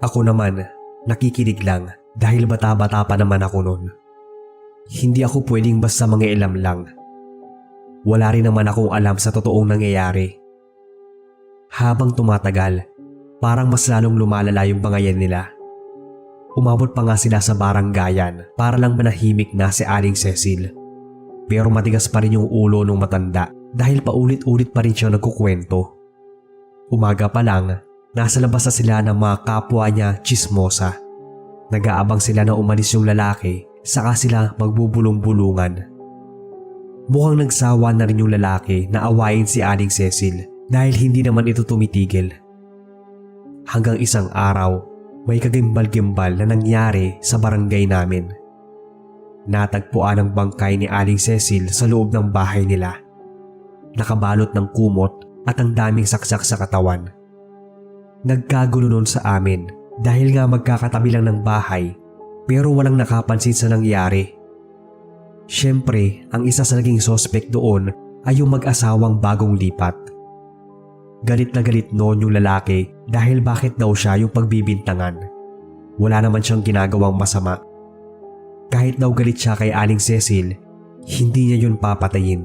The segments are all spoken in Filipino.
Ako naman, nakikinig lang dahil bata-bata pa naman ako noon. Hindi ako pwedeng basta mangialam lang. Wala rin naman akong alam sa totoong nangyayari. Habang tumatagal, parang mas lalong lumalala yung bangayan nila. Umabot pa nga sila sa baranggayan para lang manahimik na si Aling Cecil. Pero matigas pa rin yung ulo ng matanda dahil paulit-ulit pa rin siya nagkukwento. Umaga pa lang, nasa labas na sila ng mga kapwa niya tsismosa. Nag-aabang sila na umalis yung lalaki, saka sila magbubulong-bulungan. Mukhang nagsawa na rin yung lalaki na awayin si Aling Cecil dahil hindi naman ito tumitigil. Hanggang isang araw, may kagimbal-gimbal na nangyari sa barangay namin. Natagpuan ang bangkay ni Aling Cecil sa loob ng bahay nila. Nakabalot ng kumot at ang daming saksak sa katawan. Nagkagulo nun sa amin dahil nga magkakatabi lang ng bahay pero walang nakapansin sa nangyari. Siyempre, ang isa sa naging suspect doon ay yung mag-asawang bagong lipat. Galit na galit noon yung lalaki dahil bakit daw siya yung pagbibintangan. Wala naman siyang ginagawang masama. Kahit daw galit siya kay Aling Cecil, hindi niya yun papatayin.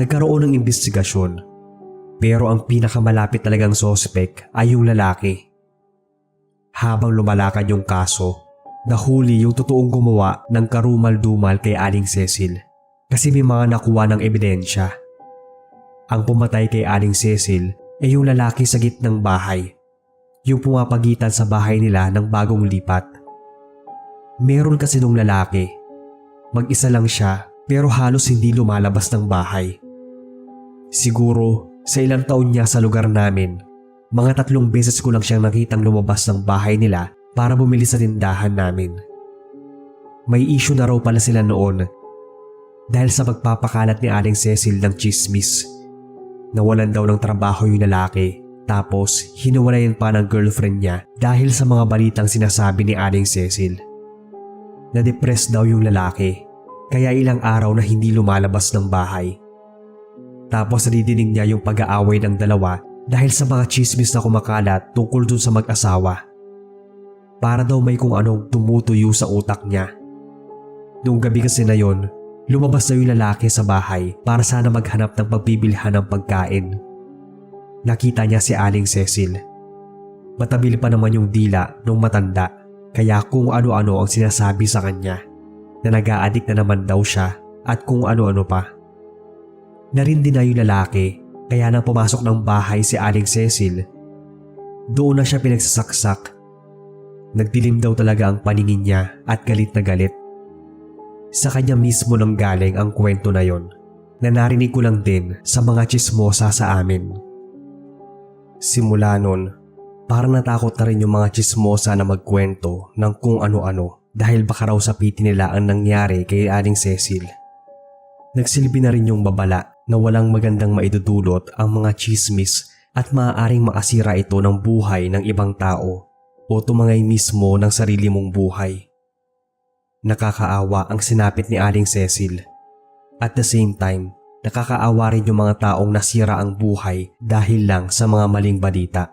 Nagkaroon ng investigasyon, pero ang pinakamalapit talagang suspect ay yung lalaki. Habang lumalakad yung kaso, nahuli yung totoong gumawa ng karumal-dumal kay Aling Cecil kasi may mga nakuha ng ebidensya. Ang pumatay kay Aling Cecil ay yung lalaki sa gitnang bahay, yung pumapagitan sa bahay nila ng bagong lipat. Meron kasi nung lalaki, mag-isa lang siya pero halos hindi lumalabas ng bahay. Siguro sa ilang taon niya sa lugar namin, mga 3 beses ko lang siyang nakitang lumabas ng bahay nila para bumili sa tindahan namin. May issue na raw pala sila noon dahil sa pagpapakalat ni Aling Cecil ng chismis. Nawalan daw ng trabaho yung lalaki tapos hinuwalayan pa ng girlfriend niya dahil sa mga balitang sinasabi ni Aling Cecil. Na-depress daw yung lalaki kaya ilang araw na hindi lumalabas ng bahay. Tapos nadidinig niya yung pag-aaway ng dalawa dahil sa mga chismis na kumakalat tungkol dun sa mag-asawa. Para daw may kung anong tumutuyo sa utak niya. Noong gabi kasi na yon, lumabas na yung lalaki sa bahay para sana maghanap ng pagbibilhan ng pagkain. Nakita niya si Aling Cecil. Matabil pa naman yung dila ng matanda kaya kung ano-ano ang sinasabi sa kanya na nag-a-addict na naman daw siya at kung ano-ano pa. Narindi na yung lalaki kaya nang pumasok ng bahay si Aling Cecil, doon na siya pinagsasaksak. Nagdilim daw talaga ang paningin niya at galit na galit. Sa kanya mismo nang galing ang kwento na yon na narinig ko lang din sa mga tsismosa sa amin. Simula nun, parang natakot na rin yung mga tsismosa na magkwento ng kung ano-ano dahil baka raw sapitin nila ang nangyari kay Aling Cecil. Nagsilbi na rin yung babala na walang magandang maidudulot ang mga chismis at maaaring makasira ito ng buhay ng ibang tao o tumangay mismo ng sarili mong buhay. Nakakaawa ang sinapit ni Aling Cecil. At the same time, nakakaawa rin yung mga taong nasira ang buhay dahil lang sa mga maling balita.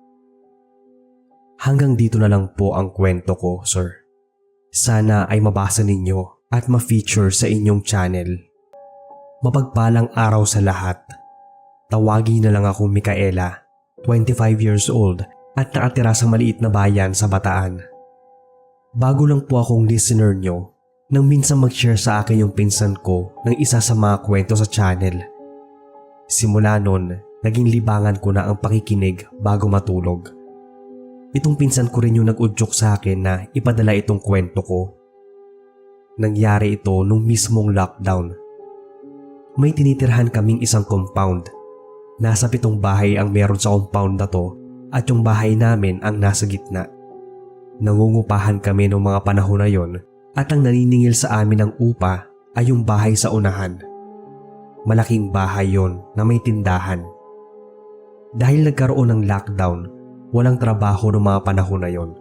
Hanggang dito na lang po ang kwento ko, sir. Sana ay mabasa ninyo at ma-feature sa inyong channel. Mapagpalang araw sa lahat. Tawagin na lang akong Micaela, 25 years old at nakatira sa maliit na bayan sa Bataan. Bago lang po akong listener nyo nang minsan mag-share sa akin yung pinsan ko ng isa sa mga kwento sa channel. Simula nun, naging libangan ko na ang pakikinig bago matulog. Itong pinsan ko rin yung nag-udyok sa akin na ipadala itong kwento ko. Nangyari ito nung mismong lockdown. May tinitirhan kaming isang compound. Nasa 7 bahay ang meron sa compound na to at yung bahay namin ang nasa gitna. Nangungupahan kami noong mga panahon na yon at ang naniningil sa amin ng upa ay yung bahay sa unahan. Malaking bahay yon na may tindahan. Dahil nagkaroon ng lockdown, walang trabaho noong mga panahon na yon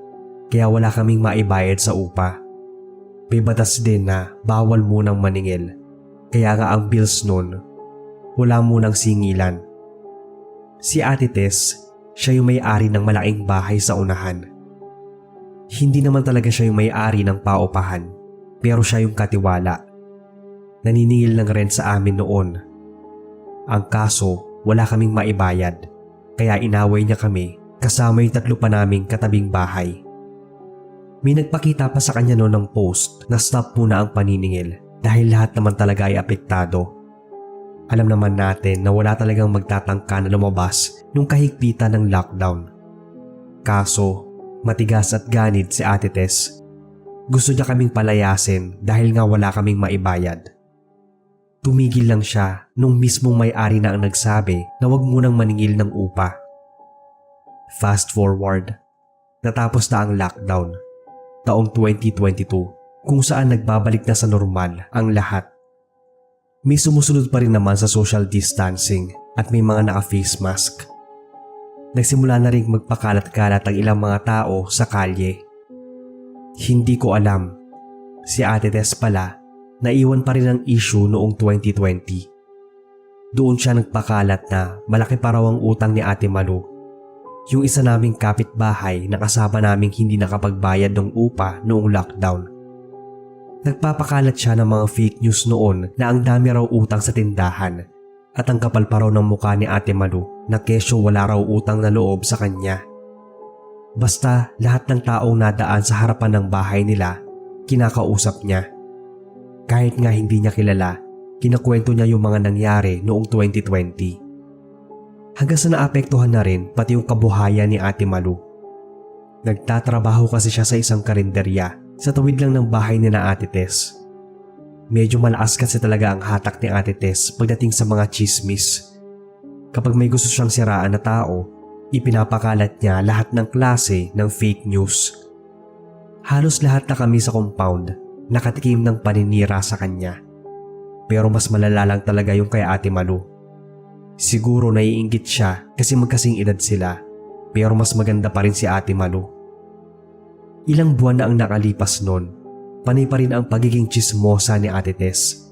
kaya wala kaming maibayad sa upa. May batas din na bawal munang maningil. Kaya nga ang bills nun, wala munang singilan. Si Ate Tess, siya yung may-ari ng malaking bahay sa unahan. Hindi naman talaga siya yung may-ari ng paupahan, pero siya yung katiwala. Naniningil ng rent sa amin noon. Ang kaso, wala kaming maibayad, kaya inaway niya kami kasama yung 3 pa naming katabing bahay. May nagpakita pa sa kanya noon ng post na stop muna ang paniningil dahil lahat naman talaga ay apektado. Alam naman natin na wala talagang magtatangka na lumabas nung kahigpitan ng lockdown. Kaso, matigas at ganid si Ate Tess. Gusto niya kaming palayasin dahil nga wala kaming maibayad. Tumigil lang siya nung mismong may-ari na ang nagsabi na wag munang maningil ng upa. Fast forward, natapos na ang lockdown. Taong 2022 kung saan nagbabalik na sa normal ang lahat. May sumusunod pa rin naman sa social distancing at may mga naka-face mask. Nagsimula na rin magpakalat-kalat ang ilang mga tao sa kalye. Hindi ko alam, si Ate Tess pala, naiwan pa rin ang issue noong 2020. Doon siya nagpakalat na malaki pa raw ang utang ni Ate Malu. Yung isa naming kapitbahay na kasama naming hindi nakapagbayad ng upa noong lockdown. Nagpapakalat siya ng mga fake news noon na ang dami raw utang sa tindahan at ang kapal pa raw ng mukha ni Ate Malu na kesyo wala raw utang na loob sa kanya. Basta lahat ng taong nadaan sa harapan ng bahay nila, kinakausap niya. Kahit nga hindi niya kilala, kinakwento niya yung mga nangyari noong 2020. Hanggang sa naapektuhan na rin pati yung kabuhayan ni Ate Malu. Nagtatrabaho kasi siya sa isang karinderya sa tawid lang ng bahay ni na Ate Tess. Medyo malakas kasi talaga ang hatak ni Ate Tess pagdating sa mga chismis. Kapag may gusto siyang siraan na tao, ipinapakalat niya lahat ng klase ng fake news. Halos lahat na kami sa compound nakatikim ng paninira sa kanya. Pero mas malala lang talaga yung kay Ate Malu. Siguro naiinggit siya kasi magkasing edad sila, pero mas maganda pa rin si Ate Malu. Ilang buwan na ang nakalipas noon, panay pa rin ang pagiging chismosa ni Ate Tess.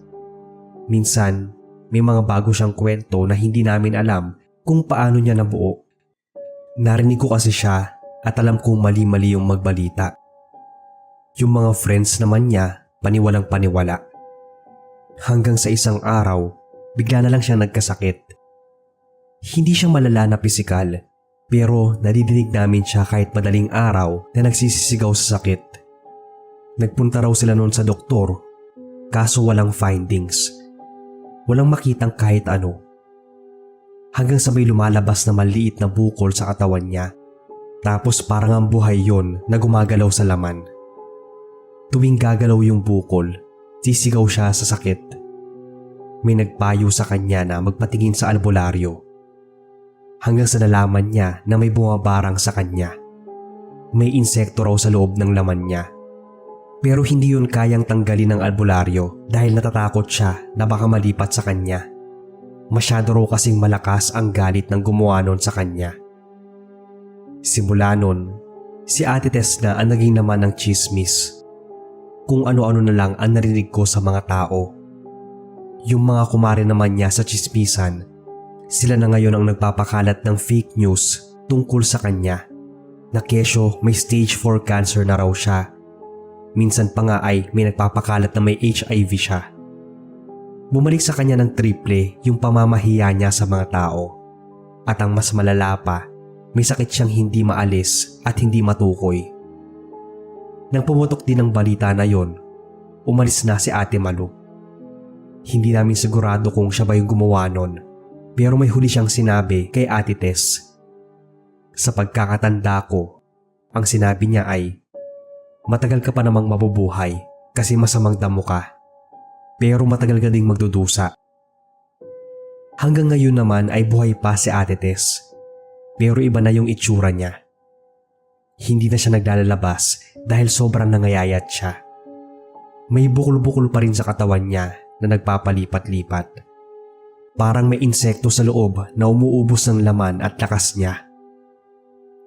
Minsan, may mga bago siyang kwento na hindi namin alam kung paano niya nabuo. Narinig ko kasi siya at alam kong mali-mali yung magbalita. Yung mga friends naman niya, paniwalang paniwala. Hanggang sa isang araw, bigla na lang siya nagkasakit. Hindi siya malala na pisikal, pero nadidinig namin siya kahit madaling araw na nagsisisigaw sa sakit. Nagpunta raw sila noon sa doktor, kaso walang findings. Walang makitang kahit ano. Hanggang sa may lumalabas na maliit na bukol sa katawan niya, tapos parang ang buhay yon na gumagalaw sa laman. Tuwing gagalaw yung bukol, sisigaw siya sa sakit. May nagpayo sa kanya na magpatingin sa albularyo. Hanggang sa nalaman niya na may bumabarang sa kanya. May insekto raw sa loob ng laman niya. Pero hindi yun kayang tanggalin ng albularyo dahil natatakot siya na baka malipat sa kanya. Masyado raw kasing malakas ang galit ng gumawa nun sa kanya. Simula nun, si Ate Tess na ang naging naman ng chismis. Kung ano-ano na lang ang narinig ko sa mga tao. Yung mga kumare naman niya sa chismisan, sila na ngayon ang nagpapakalat ng fake news tungkol sa kanya. Na kesyo may stage 4 cancer na raw siya. Minsan pa nga ay may nagpapakalat na may HIV siya. Bumalik sa kanya ng triple yung pamamahiya niya sa mga tao. At ang mas malala pa, may sakit siyang hindi maalis at hindi matukoy. Nang pumutok din ang balita na yon, umalis na si Ate Malu. Hindi namin sigurado kung siya ba yung gumawa nun. Pero may huli siyang sinabi kay Ate Tess. Sa pagkakatanda ko, ang sinabi niya ay, matagal ka pa namang mabubuhay kasi masamang damo ka. Pero matagal ka ding magdudusa. Hanggang ngayon naman ay buhay pa si Ate Tess. Pero iba na yung itsura niya. Hindi na siya naglalabas dahil sobrang nangayayat siya. May bukol-bukol pa rin sa katawan niya na nagpapalipat-lipat. Parang may insekto sa loob na umuubos ng laman at lakas niya.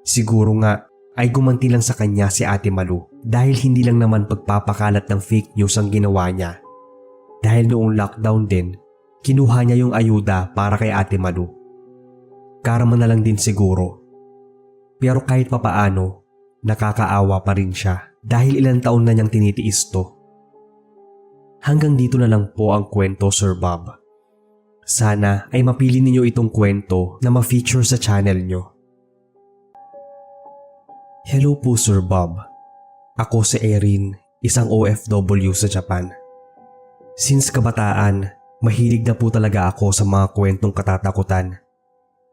Siguro nga ay gumanti lang sa kanya si Ate Malu dahil hindi lang naman pagpapakalat ng fake news ang ginawa niya. Dahil noong lockdown din, kinuha niya yung ayuda para kay Ate Malu. Karma na lang din siguro. Pero kahit papaano, nakakaawa pa rin siya dahil ilang taon na niyang tinitiis to. Hanggang dito na lang po ang kwento, Sir Bob. Sana ay mapili ninyo itong kwento na ma-feature sa channel nyo. Hello po, Sir Bob. Ako si Erin, isang OFW sa Japan. Since kabataan, mahilig na po talaga ako sa mga kwentong katatakutan.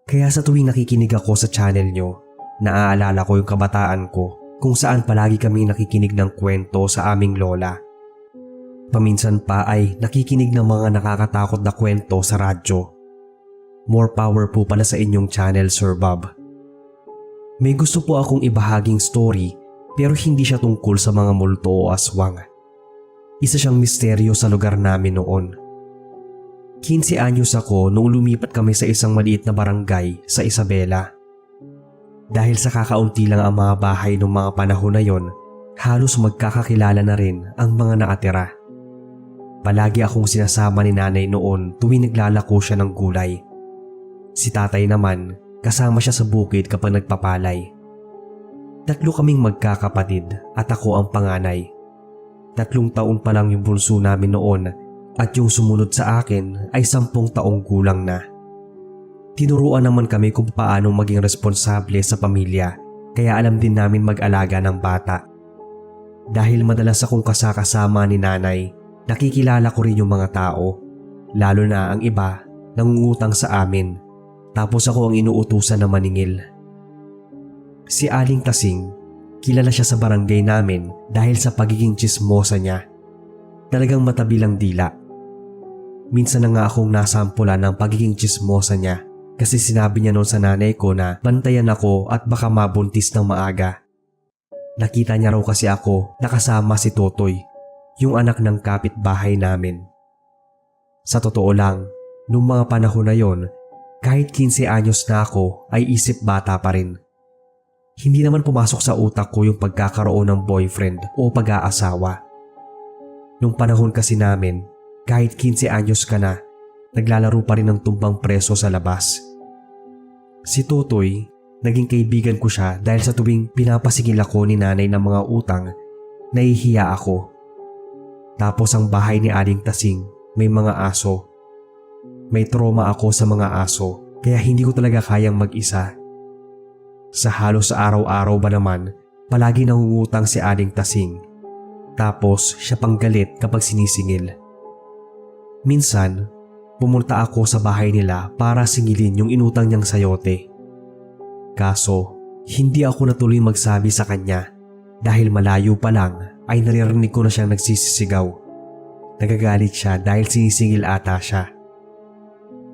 Kaya sa tuwing nakikinig ako sa channel nyo, naaalala ko yung kabataan ko kung saan palagi kami nakikinig ng kwento sa aming lola. Paminsan pa ay nakikinig ng mga nakakatakot na kwento sa radyo. More power po pala sa inyong channel, Sir Bob. May gusto po akong ibahaging story pero hindi siya tungkol sa mga multo o aswang. Isa siyang misteryo sa lugar namin noon. 15 anyos ako noong lumipat kami sa isang maliit na barangay sa Isabela. Dahil sa kakaunti lang ang mga bahay noong mga panahon na yon, halos magkakakilala na rin ang mga nakatira. Palagi akong sinasama ni nanay noon tuwing naglalako siya ng gulay. Si tatay naman, kasama siya sa bukid kapag nagpapalay. 3 kaming magkakapatid at ako ang panganay. 3 taon pa lang yung bunso namin noon at yung sumunod sa akin ay 10 taong gulang na. Tinuruan naman kami kung paano maging responsable sa pamilya kaya alam din namin mag-alaga ng bata. Dahil madalas akong kasakasama ni nanay, nakikilala ko rin yung mga tao, lalo na ang iba nangungutang sa amin, tapos ako ang inuutusan na maningil. Si Aling Tasing, kilala siya sa barangay namin dahil sa pagiging tsismosa niya. Talagang matabilang dila. Minsan na nga akong nasampulan ng pagiging tsismosa niya kasi sinabi niya noon sa nanay ko na bantayan ako at baka mabuntis ng maaga. Nakita niya raw kasi ako nakasama si Totoy, yung anak ng kapitbahay namin. Sa totoo lang, noong mga panahon na yon, kahit 15 anyos na ako ay isip bata pa rin. Hindi naman pumasok sa utak ko yung pagkakaroon ng boyfriend o pag-aasawa. Nung panahon kasi namin, kahit 15 anyos ka na, naglalaro pa rin ng tumbang preso sa labas. Si Totoy, naging kaibigan ko siya dahil sa tuwing pinapasigil ako ni nanay ng mga utang, nahihiya ako. Tapos ang bahay ni Aling Tasing may mga aso. May trauma ako sa mga aso kaya hindi ko talaga kayang mag-isa. Sa halos araw-araw ba naman, palagi nangungutang si Aling Tasing. Tapos siya pang galit kapag sinisingil. Minsan, pumunta ako sa bahay nila para singilin yung inutang niyang sayote. Kaso, hindi ako natuloy magsabi sa kanya dahil malayo pa lang ay naririnig ko na siyang nagsisisigaw. Nagagalit siya dahil sinisingil ata siya.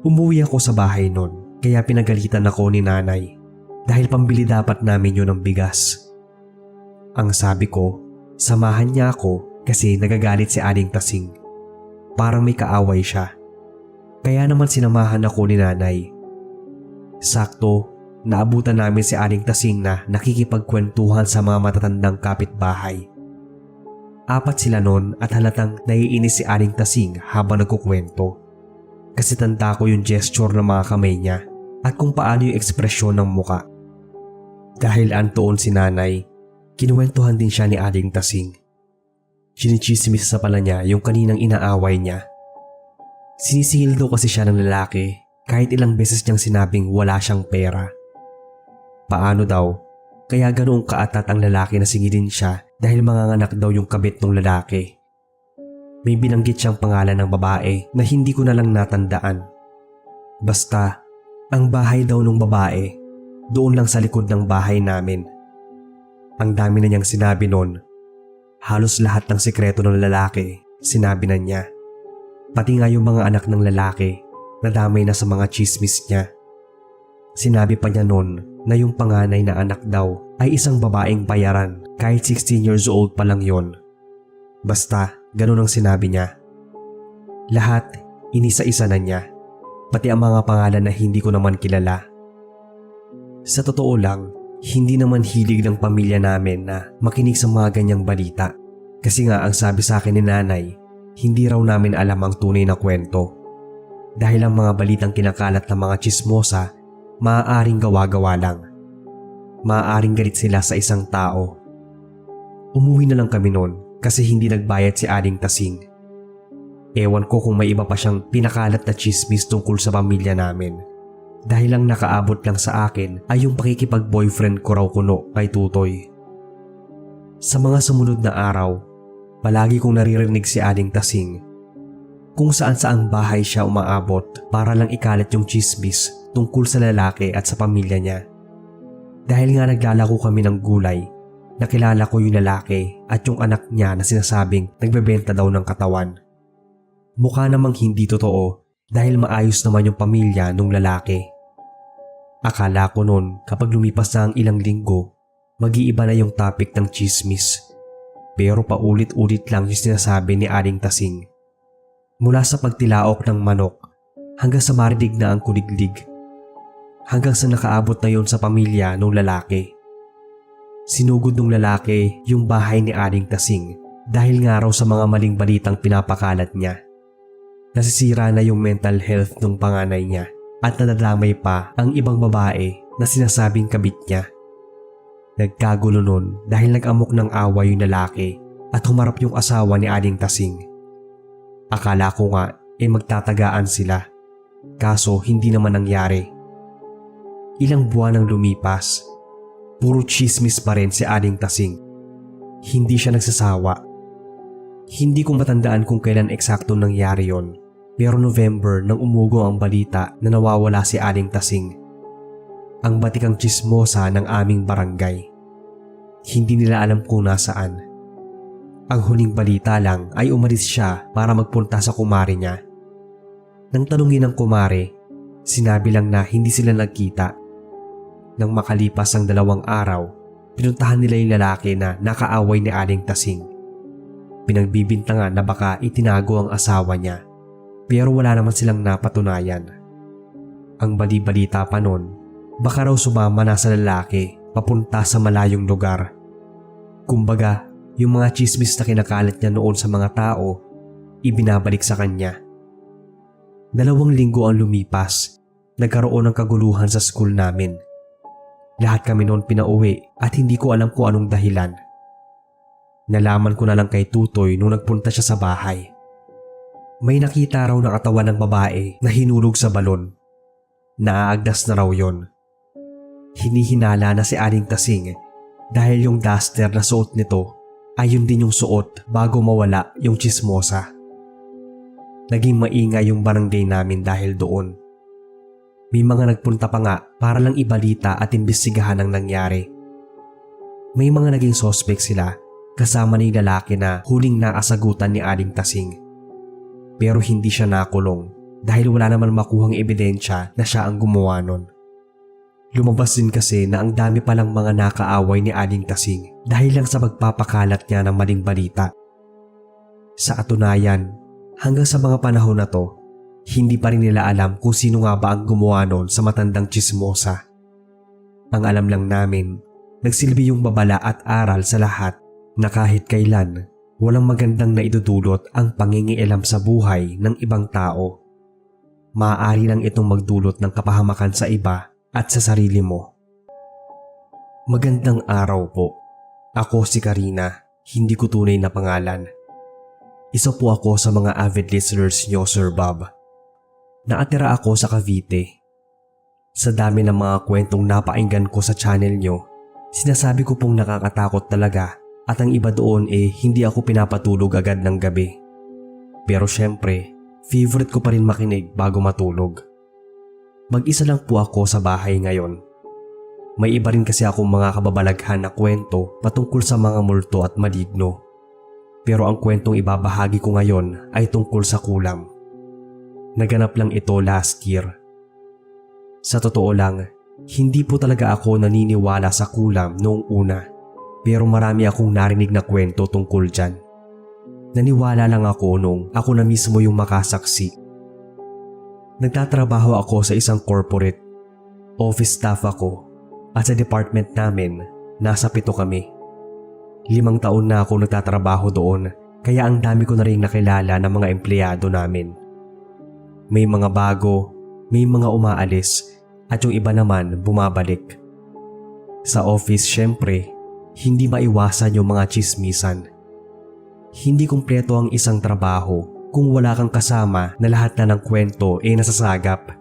Umuwi ako sa bahay nun kaya pinagalitan ako ni nanay dahil pambili dapat namin yun ng bigas. Ang sabi ko, samahan niya ako kasi nagagalit si Aling Tasing. Parang may kaaway siya. Kaya naman sinamahan ako ni nanay. Sakto, naabutan namin si Aling Tasing na nakikipagkwentuhan sa mga matatandang kapitbahay. 4 sila noon at halatang naiinis si Aling Tasing habang nagkukwento. Kasi tanda ko yung gesture ng mga kamay niya at kung paano yung ekspresyon ng muka. Dahil antoon si nanay, kinuwentuhan din siya ni Aling Tasing. Sinichismis sa pala niya yung kaninang inaaway niya. Sinisingil daw kasi siya ng lalaki kahit ilang beses niyang sinabing wala siyang pera. Paano daw? Kaya ganoong kaatat ang lalaki na singilin siya dahil manganganak daw yung kabit ng lalaki. May binanggit siyang pangalan ng babae na hindi ko na lang natandaan. Basta, ang bahay daw ng babae, doon lang sa likod ng bahay namin. Ang dami na niyang sinabi noon. Halos lahat ng sikreto ng lalaki, sinabi na niya. Pati nga yung mga anak ng lalaki, nadamay na sa mga chismis niya. Sinabi pa niya noon na yung panganay na anak daw ay isang babaeng bayaran kahit 16 years old pa lang yon. Basta, ganun ang sinabi niya. Lahat, inisa-isa na niya, pati ang mga pangalan na hindi ko naman kilala. Sa totoo lang, hindi naman hilig ng pamilya namin na makinig sa mga ganyang balita. Kasi nga ang sabi sa akin ni nanay, hindi raw namin alam ang tunay na kwento. Dahil ang mga balitang kinakalat ng mga tsismosa, maaaring gawa-gawa lang. maaaring galit sila sa isang tao. Umuwi na lang kami noon kasi hindi nagbayad si Aling Tasing. Ewan ko kung may iba pa siyang pinakalat na chismis tungkol sa pamilya namin. Dahil lang nakaabot lang sa akin ay yung pakikipag-boyfriend ko raw kuno kay Tutoy. Sa mga sumunod na araw, palagi kong naririnig si Aling Tasing kung saan-saang bahay siya umaabot para lang ikalat yung chismis tungkol sa lalaki at sa pamilya niya. Dahil nga naglalako kami ng gulay, nakilala ko yung lalaki at yung anak niya na sinasabing nagbebenta daw ng katawan. Mukha namang hindi totoo dahil maayos naman yung pamilya nung lalaki. Akala ko noon kapag lumipas na ang ilang linggo, mag-iiba na yung topic ng chismis. Pero paulit-ulit lang yung sinasabi ni Aling Tasing. Mula sa pagtilaok ng manok hanggang sa marinig na ang kuliglig. Hanggang sa nakaabot na yon sa pamilya nung lalaki. Sinugod nung lalaki yung bahay ni Aling Tasing dahil nga raw sa mga maling balitang pinapakalat niya. Nasisira na yung mental health ng panganay niya at nadadamay pa ang ibang babae na sinasabing kabit niya. Nagkagulo nun dahil nag-amok ng awa yung lalaki at humarap yung asawa ni Aling Tasing. Akala ko nga magtatagaan sila, kaso hindi naman nangyari. Ilang buwan ang lumipas, puro chismis pa rin si Aling Tasing. Hindi siya nagsasawa. Hindi ko matandaan kung kailan eksakto nangyari yon. Pero November nang umugo ang balita na nawawala si Aling Tasing. Ang batikang chismosa ng aming barangay. Hindi nila alam kung nasaan. Ang huling balita lang ay umalis siya para magpunta sa kumare niya. Nang tanungin ng kumare, sinabi lang na hindi sila nagkita. Nang makalipas ang 2 araw, pinuntahan nila yung lalaki na nakaaway ni Aling Tasing. Pinagbibintangan na baka itinago ang asawa niya. Pero wala naman silang napatunayan. Ang bali-balita pa nun, baka raw sumama na sa lalaki papunta sa malayong lugar. Kumbaga, yung mga chismis na kinakalat niya noon sa mga tao, ibinabalik sa kanya. 2 linggo ang lumipas, nagkaroon ng kaguluhan sa school namin. Lahat kami noon pinauwi at hindi ko alam kung anong dahilan. Nalaman ko na lang kay Tutoy nung nagpunta siya sa bahay. May nakita raw na katawan ng babae na hinulog sa balon. Naaagdas na raw yon. Hinihinala na si Aling Tasing dahil yung duster na suot nito ay yun din yung suot bago mawala yung chismosa. Naging maingay yung barangay namin dahil doon. May mga nagpunta pa nga para lang ibalita at imbestigahan ang nangyari. May mga naging suspect sila kasama ni lalaki na huling naasagutan ni Aling Tasing. Pero hindi siya nakulong dahil wala naman makuhang ebidensya na siya ang gumawa nun. Lumabas din kasi na ang dami palang mga nakaaway ni Aling Tasing dahil lang sa pagpapakalat niya ng maling balita. Sa katunayan, hanggang sa mga panahon na to, hindi pa rin nila alam kung sino nga ba ang gumawa nun sa matandang chismosa. Ang alam lang namin, nagsilbi yung babala at aral sa lahat na kahit kailan, walang magandang naidudulot ang pangingialam sa buhay ng ibang tao. Maaari lang itong magdulot ng kapahamakan sa iba at sa sarili mo. Magandang araw po. Ako si Karina, hindi ko tunay na pangalan. Isa po ako sa mga avid listeners nyo, Sir Bob. Nakatira ako sa Cavite. Sa dami ng mga kwentong napainggan ko sa channel nyo, sinasabi ko pong nakakatakot talaga. At ang iba doon hindi ako pinapatulog agad ng gabi. Pero syempre, favorite ko pa rin makinig bago matulog. Mag-isa lang po ako sa bahay ngayon. May iba rin kasi akong mga kababalaghan na kwento patungkol sa mga multo at maligno. Pero ang kwentong ibabahagi ko ngayon ay tungkol sa kulam. Naganap lang ito last year. Sa totoo lang, hindi po talaga ako naniniwala sa kulam noong una. Pero marami akong narinig na kwento tungkol dyan. Naniwala lang ako nung ako na mismo yung makasaksi. Nagtatrabaho ako sa isang corporate. Office staff ako at sa department namin, nasa 7 kami. 5 taon na ako nagtatrabaho doon kaya ang dami ko na rin nakilala ng mga empleyado namin. May mga bago, may mga umaalis at yung iba naman bumabalik. Sa office syempre, hindi maiwasan yung mga tsismisan. Hindi kumpleto ang isang trabaho kung wala kang kasama na lahat na ng kwento ay nasasagap.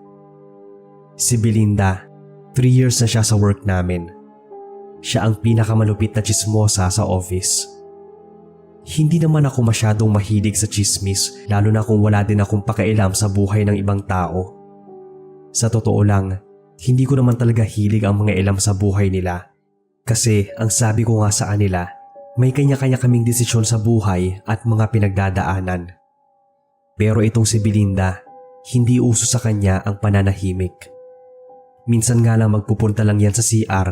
Si Belinda, 3 years na siya sa work namin. Siya ang pinakamalupit na tsismosa sa office. Hindi naman ako masyadong mahilig sa tsismis, lalo na kung wala din akong pakialam sa buhay ng ibang tao. Sa totoo lang, hindi ko naman talaga hilig ang mga ilam sa buhay nila. Kasi ang sabi ko nga sa kanila, may kanya-kanya kaming desisyon sa buhay at mga pinagdadaanan. Pero itong si Belinda, hindi uso sa kanya ang pananahimik. Minsan nga lang magpupunta lang yan sa CR,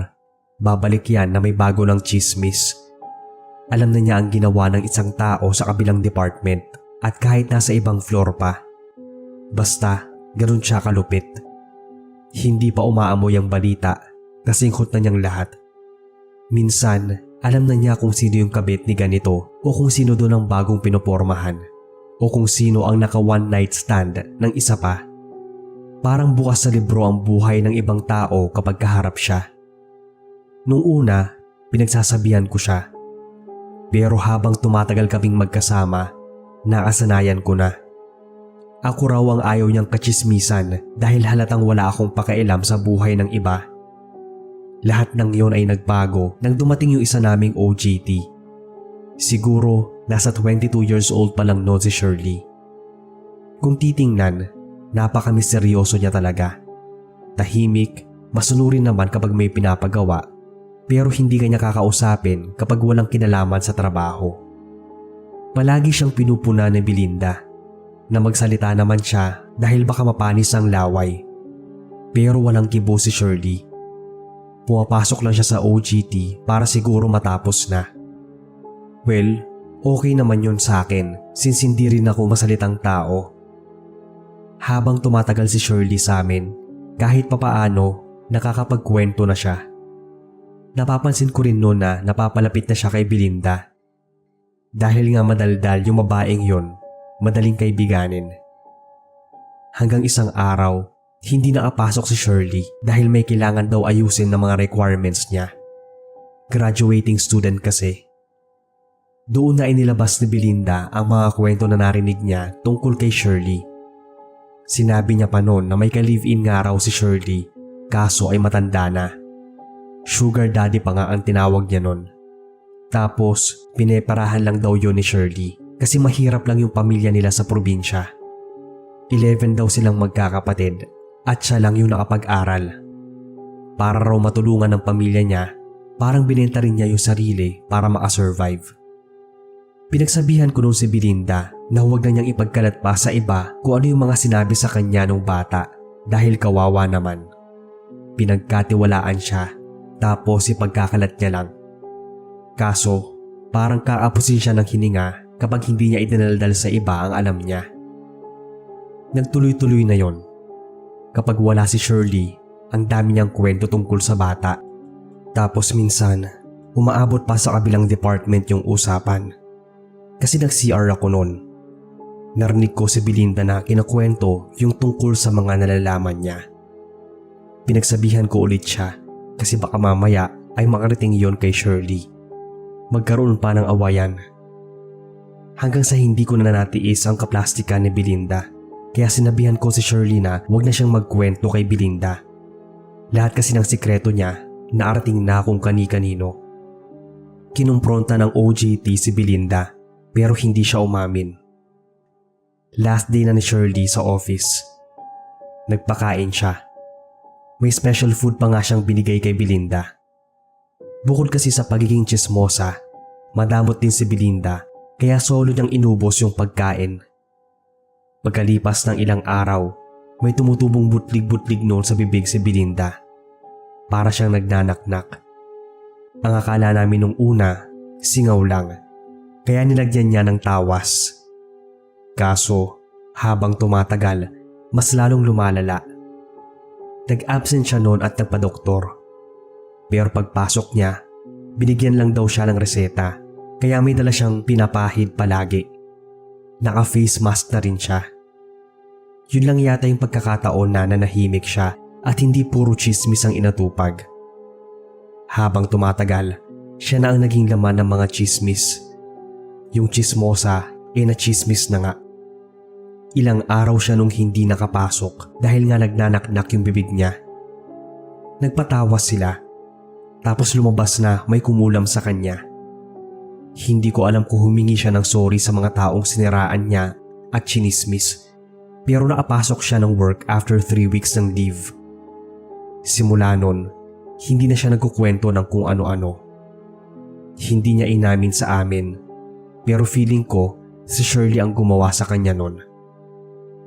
babalik yan na may bago ng tsismis. Alam na niya ang ginawa ng isang tao sa kabilang department at kahit nasa ibang floor pa. Basta, ganun siya kalupit. Hindi pa umaamoy ang balita, kasingkot na niyang lahat. Minsan, alam na niya kung sino yung kabit ni ganito o kung sino doon ang bagong pinopormahan o kung sino ang naka one night stand ng isa pa. Parang bukas sa libro ang buhay ng ibang tao kapag kaharap siya. Nung una, pinagsasabihan ko siya. Pero habang tumatagal kaming magkasama, nakasanayan ko na. Ako raw ang ayaw niyang katsismisan dahil halatang wala akong pakialam sa buhay ng iba. Lahat ng yon ay nagbago nang dumating yung isa naming OJT. Siguro nasa 22 years old pa lang noon si Shirley. Kung titingnan, napakamisteryoso niya talaga. Tahimik, masunurin naman kapag may pinapagawa, pero hindi kanya kakausapin kapag walang kinalaman sa trabaho. Palagi siyang pinupuna ni Belinda na magsalita naman siya dahil baka mapanis ang laway. Pero walang kibo si Shirley. Pumapasok lang siya sa OJT para siguro matapos na. Well, okay naman yun sa akin since hindi rin ako masalitang tao. Habang tumatagal si Shirley sa amin, kahit papaano nakakapagkwento na siya. Napapansin ko rin noon na napapalapit na siya kay Belinda. Dahil nga madaldal yung babaeng yon, madaling kaibiganin. Hanggang isang araw, hindi nakapasok si Shirley dahil may kailangan daw ayusin ng mga requirements niya. Graduating student kasi. Doon na inilabas ni Belinda ang mga kwento na narinig niya tungkol kay Shirley. Sinabi niya pa noon na may ka-live-in nga raw si Shirley, kaso ay matanda na. Sugar daddy pa nga ang tinawag niya noon. Tapos, pineparahan lang daw yun ni Shirley kasi mahirap lang yung pamilya nila sa probinsya. 11 daw silang magkakapatid at siya lang yung nakapag-aral. Para raw matulungan ng pamilya niya, parang binenta rin niya yung sarili para makasurvive. Pinagsabihan ko noon si Belinda na huwag na niyang ipagkalat pa sa iba kung ano yung mga sinabi sa kanya nung bata dahil kawawa naman. Pinagkatiwalaan siya tapos ipagkakalat niya lang. Kaso, parang kaapusin siya ng hininga kapag hindi niya idinaldal sa iba ang alam niya. Nagtuloy-tuloy na yon. Kapag wala si Shirley, ang dami niyang kwento tungkol sa bata. Tapos minsan, umaabot pa sa kabilang department yung usapan. Kasi nag-CR ako noon. Narinig ko si Belinda na kinakwento yung tungkol sa mga nalalaman niya. Pinagsabihan ko ulit siya kasi baka mamaya ay makarating yon kay Shirley. Magkaroon pa ng awayan. Hanggang sa hindi ko na natiis ang kaplastikan ni Belinda. Kaya sinabihan ko si Shirley na huwag na siyang magkwento kay Belinda. Lahat kasi ng sikreto niya, naarating na kung kani-kanino. Kinumpronta ng OJT si Belinda pero hindi siya umamin. Last day na ni Shirley sa office. Nagpakain siya. May special food pa nga siyang binigay kay Belinda. Bukod kasi sa pagiging tsismosa, madamot din si Belinda kaya solo niyang inubos yung pagkain. Pagkalipas ng ilang araw, may tumutubong butlig-butlig noon sa bibig si Belinda. Para siyang nagnanaknak. Ang akala namin nung una, singaw lang, kaya nilagyan niya ng tawas. Kaso, habang tumatagal, mas lalong lumalala. Nag-absent siya noon at nagpa-doktor. Pero pagpasok niya, binigyan lang daw siya ng reseta, kaya may dala siyang pinapahid palagi. Naka-face mask na rin siya. Yun lang yata yung pagkakataon na nanahimik siya at hindi puro chismis ang inatupag. Habang tumatagal, siya na ang naging laman ng mga chismis. Yung chismosa na-chismis na nga. Ilang araw siya nung hindi nakapasok dahil nga nagnanaknak yung bibig niya. Nagpatawas sila, tapos lumabas na may kumulam sa kanya. Hindi ko alam kung humingi siya ng sorry sa mga taong siniraan niya at chinismis, pero nakapasok siya ng work after 3 weeks ng leave. Simula nun, hindi na siya nagkukwento ng kung ano-ano. Hindi niya inamin sa amin, pero feeling ko si Shirley ang gumawa sa kanya nun.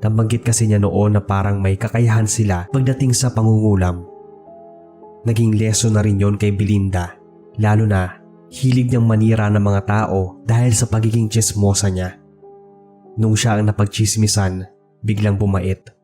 Nabanggit kasi niya noon na parang may kakayahan sila pagdating sa pangungulam. Naging lesson na rin yon kay Belinda, lalo na hilig niyang manira ng mga tao dahil sa pagiging chismosa niya. Nung siya ang napagchismisan, biglang bumait